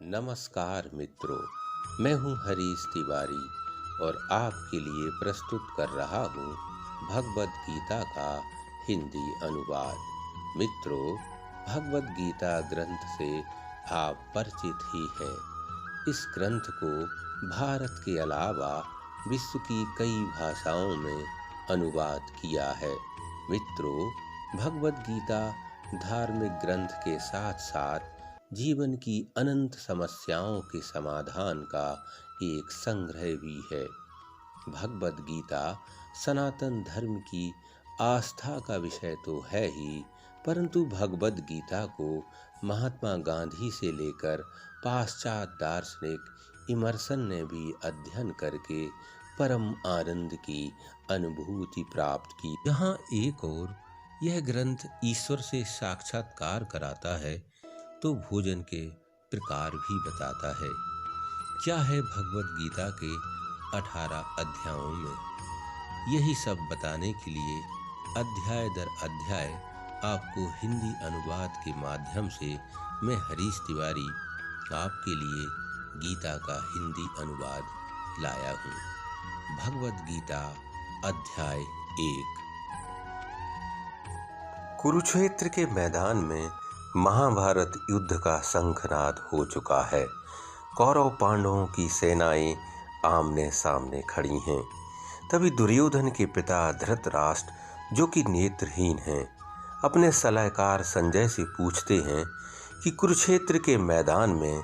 नमस्कार मित्रों, मैं हूं हरीश तिवारी और आपके लिए प्रस्तुत कर रहा हूं भगवद गीता का हिंदी अनुवाद। मित्रों, भगवद गीता ग्रंथ से आप परिचित ही हैं। इस ग्रंथ को भारत के अलावा विश्व की कई भाषाओं में अनुवाद किया है। मित्रों, भगवद गीता धार्मिक ग्रंथ के साथ साथ जीवन की अनंत समस्याओं के समाधान का एक संग्रह भी है। भगवद गीता सनातन धर्म की आस्था का विषय तो है ही, परंतु भगवद गीता को महात्मा गांधी से लेकर पाश्चात्य दार्शनिक इमर्सन ने भी अध्ययन करके परम आनंद की अनुभूति प्राप्त की। जहाँ एक और यह ग्रंथ ईश्वर से साक्षात्कार कराता है, तो भोजन के प्रकार भी बताता है। क्या है भगवद गीता के 18 अध्यायों में? यही सब बताने के लिए अध्याय दर अध्याय आपको हिंदी अनुवाद के माध्यम से मैं हरीश तिवारी आपके लिए गीता का हिंदी अनुवाद लाया हूँ। भगवद गीता अध्याय 1। कुरुक्षेत्र के मैदान में महाभारत युद्ध का शंखनाद हो चुका है। कौरव पांडवों की सेनाएं आमने सामने खड़ी हैं। तभी दुर्योधन के पिता धृतराष्ट्र, जो कि नेत्रहीन हैं, अपने सलाहकार संजय से पूछते हैं कि कुरुक्षेत्र के मैदान में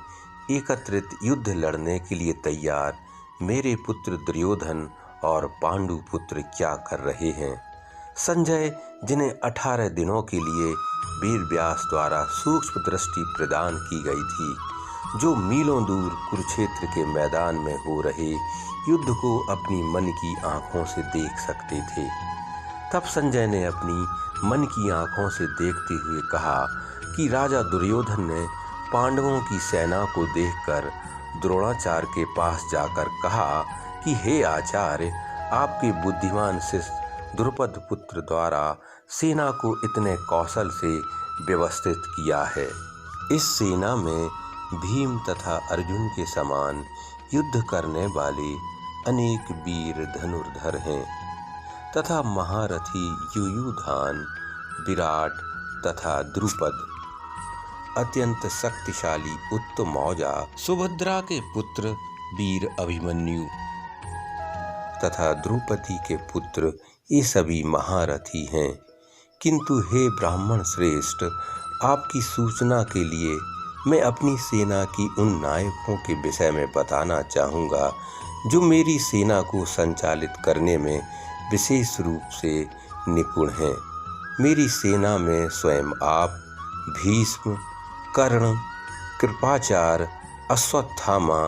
एकत्रित युद्ध लड़ने के लिए तैयार मेरे पुत्र दुर्योधन और पांडु पुत्र क्या कर रहे हैं। संजय, जिन्हें 18 दिनों के लिए वीर व्यास द्वारा सूक्ष्म दृष्टि प्रदान की गई थी, जो मीलों दूर कुरुक्षेत्र के मैदान में हो रहे युद्ध को अपनी मन की आंखों से देख सकते थे, तब संजय ने अपनी मन की आंखों से देखते हुए कहा कि राजा दुर्योधन ने पांडवों की सेना को देखकर द्रोणाचार्य के पास जाकर कहा कि हे आचार्य, आपके बुद्धिमान शिष्य द्रुपद पुत्र द्वारा सेना को इतने कौशल से व्यवस्थित किया है। इस सेना में भीम तथा अर्जुन के समान युद्ध करने वाले अनेक वीर धनुर्धर हैं तथा महारथी युयुधान, विराट तथा द्रुपद, अत्यंत शक्तिशाली उत्तमौजा सुभद्रा के पुत्र वीर अभिमन्यु तथा द्रौपदी के पुत्र, ये सभी महारथी हैं। किंतु हे ब्राह्मण श्रेष्ठ, आपकी सूचना के लिए मैं अपनी सेना की उन नायकों के विषय में बताना चाहूँगा जो मेरी सेना को संचालित करने में विशेष रूप से निपुण हैं। मेरी सेना में स्वयं आप, भीष्म, कर्ण, कृपाचार्य, अश्वत्थामा,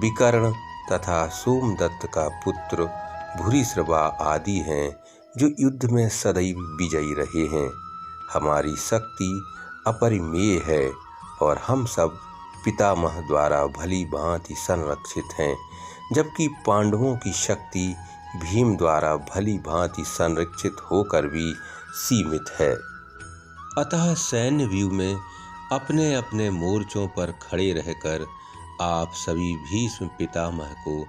विकर्ण तथा सोमदत्त का पुत्र भूरिश्रवा आदि हैं, जो युद्ध में सदैव विजयी रहे हैं। हमारी शक्ति अपरिमेय है और हम सब पितामह द्वारा भली भांति संरक्षित हैं, जबकि पांडवों की शक्ति भीम द्वारा भली भांति संरक्षित होकर भी सीमित है। अतः सैन्य व्यू में अपने अपने मोर्चों पर खड़े रहकर आप सभी भीष्म पितामह को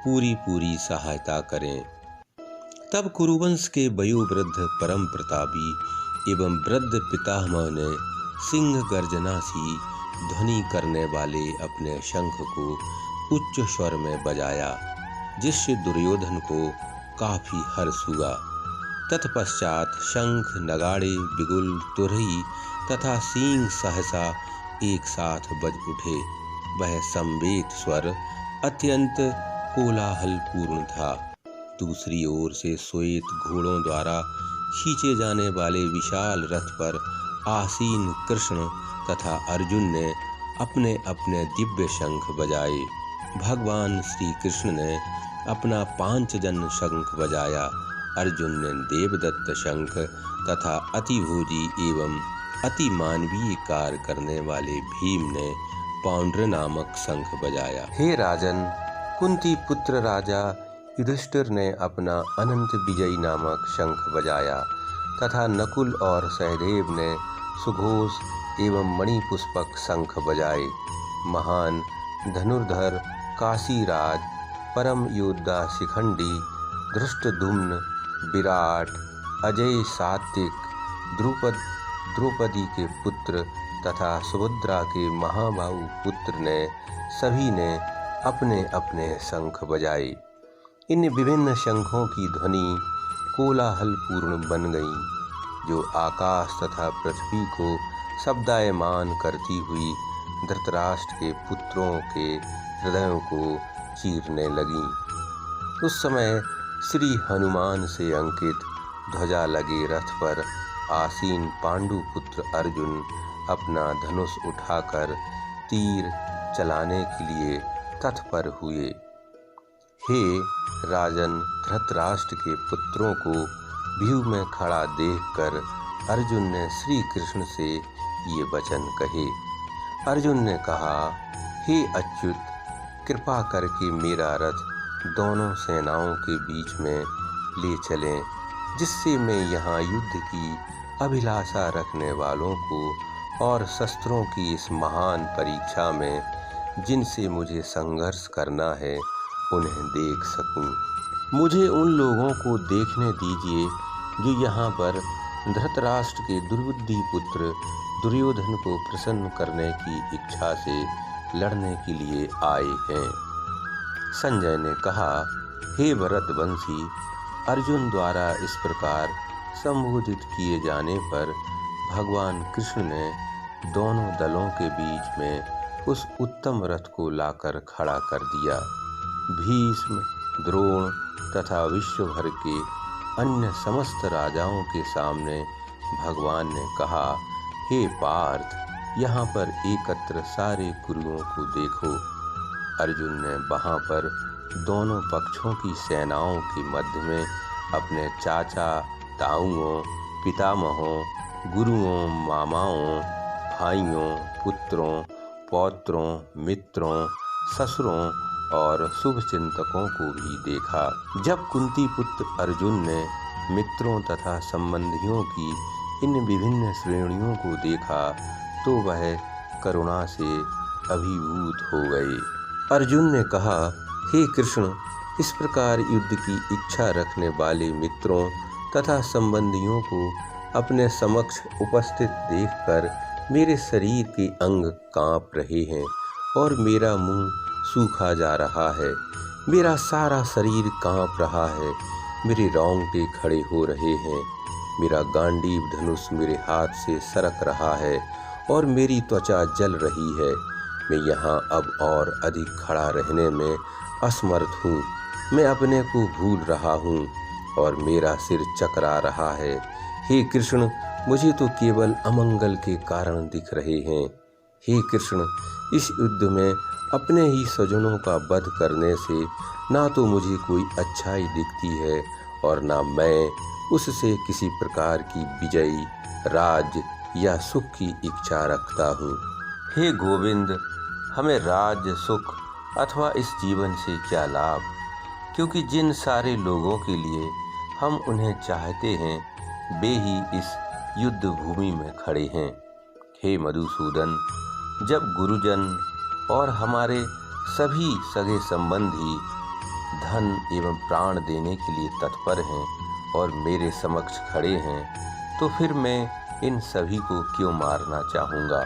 पूरी सहायता करें। तब कुरुवंश के वयोवृद्ध परम प्रतापी एवं वृद्ध पितामह ने सिंह गर्जना सी ध्वनि करने वाले अपने शंख को उच्च स्वर में बजाया, जिससे दुर्योधन को काफी हर्ष हुआ। तत्पश्चात शंख, नगाड़े, बिगुल, तुरही तथा सींग सहसा एक साथ बज उठे। वह समवेत स्वर अत्यंत कोलाहल पूर्ण था। दूसरी ओर से श्वेत घोड़ों द्वारा खींचे जाने वाले विशाल रथ पर आसीन कृष्ण तथा अर्जुन ने अपने अपने दिव्य शंख बजाए। भगवान श्री कृष्ण ने अपना पांचजन्य शंख बजाया, अर्जुन ने देवदत्त शंख तथा अतिभोजी एवं अति मानवीय कार्य करने वाले भीम ने पौंड्र नामक शंख बजाया। हे राजन, कुंती पुत्र राजा युधिष्ठिर ने अपना अनंत विजयी नामक शंख बजाया तथा नकुल और सहदेव ने सुघोष एवं मणिपुष्पक शंख बजाए। महान धनुर्धर काशीराज, परम योद्धा शिखंडी, धृष्टद्युम्न, विराट, अजय, सात्विक, द्रौपदी के पुत्र तथा सुभद्रा के महाबाहु पुत्र ने सभी ने अपने अपने शंख बजाए। इन विभिन्न शंखों की ध्वनि कोलाहलपूर्ण बन गई, जो आकाश तथा पृथ्वी को शब्दायमान करती हुई धृतराष्ट्र के पुत्रों के हृदयों को चीरने लगी। उस समय श्री हनुमान से अंकित ध्वजा लगे रथ पर आसीन पांडु पुत्र अर्जुन अपना धनुष उठाकर तीर चलाने के लिए तत्पर हुए। हे राजन, धृतराष्ट्र के पुत्रों को व्यूह में खड़ा देखकर अर्जुन ने श्री कृष्ण से ये वचन कहे। अर्जुन ने कहा, हे अच्युत, कृपा करके मेरा रथ दोनों सेनाओं के बीच में ले चलें, जिससे मैं यहाँ युद्ध की अभिलाषा रखने वालों को और शस्त्रों की इस महान परीक्षा में जिनसे मुझे संघर्ष करना है उन्हें देख सकूं। मुझे उन लोगों को देखने दीजिए जो यहाँ पर धृतराष्ट्र के दुर्बुद्धि पुत्र दुर्योधन को प्रसन्न करने की इच्छा से लड़ने के लिए आए हैं। संजय ने कहा, हे भरतवंशी, अर्जुन द्वारा इस प्रकार संबोधित किए जाने पर भगवान कृष्ण ने दोनों दलों के बीच में उस उत्तम रथ को लाकर खड़ा कर दिया। भीष्म, द्रोण तथा विश्व भर के अन्य समस्त राजाओं के सामने भगवान ने कहा, हे पार्थ, यहाँ पर एकत्र सारे कुरुओं को देखो। अर्जुन ने वहाँ पर दोनों पक्षों की सेनाओं के मध्य में अपने चाचा, ताऊओं, पितामहों, गुरुओं, मामाओं, भाइयों, पुत्रों, पौत्रों, मित्रों, ससुरों और शुभचिंतकों को भी देखा। जब कुंती पुत्र अर्जुन ने मित्रों तथा संबंधियों की इन विभिन्न श्रेणियों को देखा तो वह करुणा से अभिभूत हो गए। अर्जुन ने कहा, हे कृष्ण, इस प्रकार युद्ध की इच्छा रखने वाले मित्रों तथा संबंधियों को अपने समक्ष उपस्थित देखकर मेरे शरीर के अंग कांप रहे हैं और मेरा मुंह सूखा जा रहा है। मेरा सारा शरीर कांप रहा है, मेरे रोंगटे खड़े हो रहे हैं, मेरा गांडीव धनुष मेरे हाथ से सरक रहा है और मेरी त्वचा जल रही है। मैं यहाँ अब और अधिक खड़ा रहने में असमर्थ हूँ। मैं अपने को भूल रहा हूँ और मेरा सिर चकरा रहा है। हे कृष्ण, मुझे तो केवल अमंगल के कारण दिख रहे हैं। हे कृष्ण, इस युद्ध में अपने ही स्वजनों का वध करने से ना तो मुझे कोई अच्छाई दिखती है और ना मैं उससे किसी प्रकार की विजयी, राज्य या सुख की इच्छा रखता हूँ। हे गोविंद, हमें राज्य, सुख अथवा इस जीवन से क्या लाभ, क्योंकि जिन सारे लोगों के लिए हम उन्हें चाहते हैं वे ही इस युद्ध भूमि में खड़े हैं। हे मधुसूदन, जब गुरुजन और हमारे सभी सगे संबंधी धन एवं प्राण देने के लिए तत्पर हैं और मेरे समक्ष खड़े हैं, तो फिर मैं इन सभी को क्यों मारना चाहूँगा,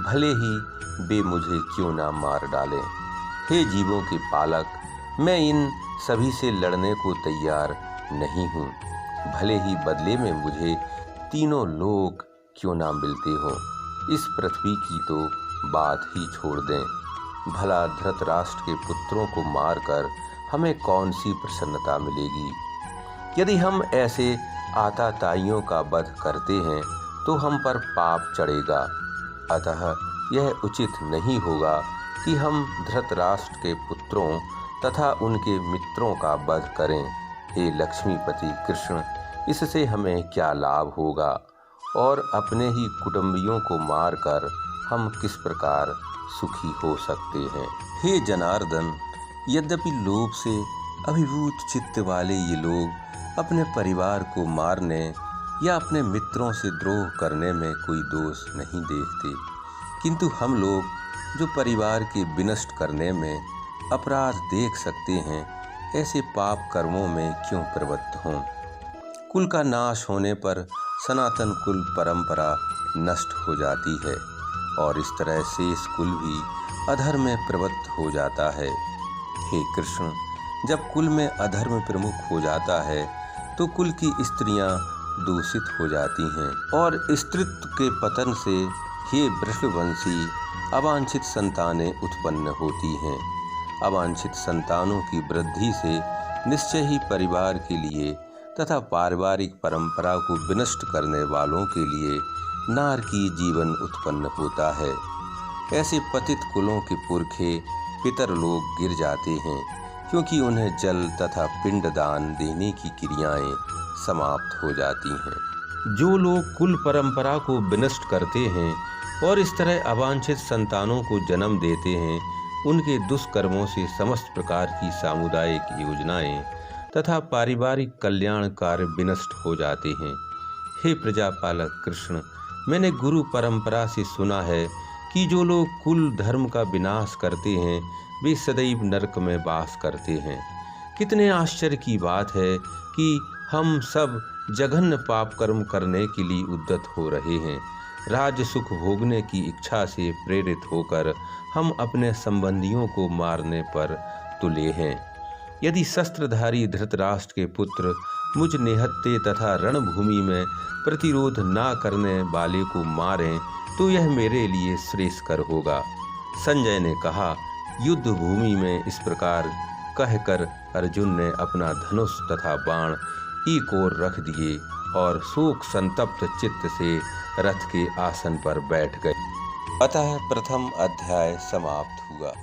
भले ही वे मुझे क्यों ना मार डालें। हे जीवों के पालक, मैं इन सभी से लड़ने को तैयार नहीं हूँ, भले ही बदले में मुझे तीनों लोक क्यों ना मिलते हों। इस पृथ्वी की तो बात ही छोड़ दें। भला धृतराष्ट्र के पुत्रों को मारकर हमें कौन सी प्रसन्नता मिलेगी। यदि हम ऐसे आताताइयों का वध करते हैं तो हम पर पाप चढ़ेगा। अतः यह उचित नहीं होगा कि हम धृतराष्ट्र के पुत्रों तथा उनके मित्रों का वध करें। हे लक्ष्मीपति कृष्ण, इससे हमें क्या लाभ होगा और अपने ही कुटुंबियों को मारकर हम किस प्रकार सुखी हो सकते हैं। हे जनार्दन, यद्यपि लोभ से अभिभूत चित्त वाले ये लोग अपने परिवार को मारने या अपने मित्रों से द्रोह करने में कोई दोष नहीं देखते, किंतु हम लोग जो परिवार के विनष्ट करने में अपराध देख सकते हैं, ऐसे पाप कर्मों में क्यों प्रवृत्त हों। कुल का नाश होने पर सनातन कुल परंपरा नष्ट हो जाती है और इस तरह शेष कुल भी अधर्म में प्रवृत्त हो जाता है। हे कृष्ण, जब कुल में अधर्म प्रमुख हो जाता है तो कुल की स्त्रियां दूषित हो जाती हैं और स्त्रीत्व के पतन से हे वृषभवंशी अवांछित संतानें उत्पन्न होती हैं। अवांछित संतानों की वृद्धि से निश्चय ही परिवार के लिए तथा पारिवारिक परंपरा को विनष्ट करने वालों के लिए नारकीय जीवन उत्पन्न होता है। ऐसे पतित कुलों के पुरखे पितर लोग गिर जाते हैं, क्योंकि उन्हें जल तथा पिंडदान देने की क्रियाएं समाप्त हो जाती हैं। जो लोग कुल परंपरा को विनष्ट करते हैं और इस तरह अवांछित संतानों को जन्म देते हैं, उनके दुष्कर्मों से समस्त प्रकार की सामुदायिक योजनाएं तथा पारिवारिक कल्याण कार्य विनष्ट हो जाते हैं। हे प्रजापालक कृष्ण, मैंने गुरु परंपरा से सुना है कि जो लोग कुल धर्म का विनाश करते हैं वे सदैव नरक में वास करते हैं। कितने आश्चर्य की बात है कि हम सब जघन्य पाप कर्म करने के लिए उद्यत हो रहे हैं। राज्य सुख भोगने की इच्छा से प्रेरित होकर हम अपने संबंधियों को मारने पर तुले हैं। यदि शस्त्रधारी धृतराष्ट्र के पुत्र मुझ निहत्ते तथा रणभूमि में प्रतिरोध न करने वाले को मारें तो यह मेरे लिए श्रेयस्कर होगा। संजय ने कहा, युद्ध भूमि में इस प्रकार कहकर अर्जुन ने अपना धनुष तथा बाण एक ओर रख दिए और शोक संतप्त चित्त से रथ के आसन पर बैठ गए। अतः प्रथम अध्याय समाप्त हुआ।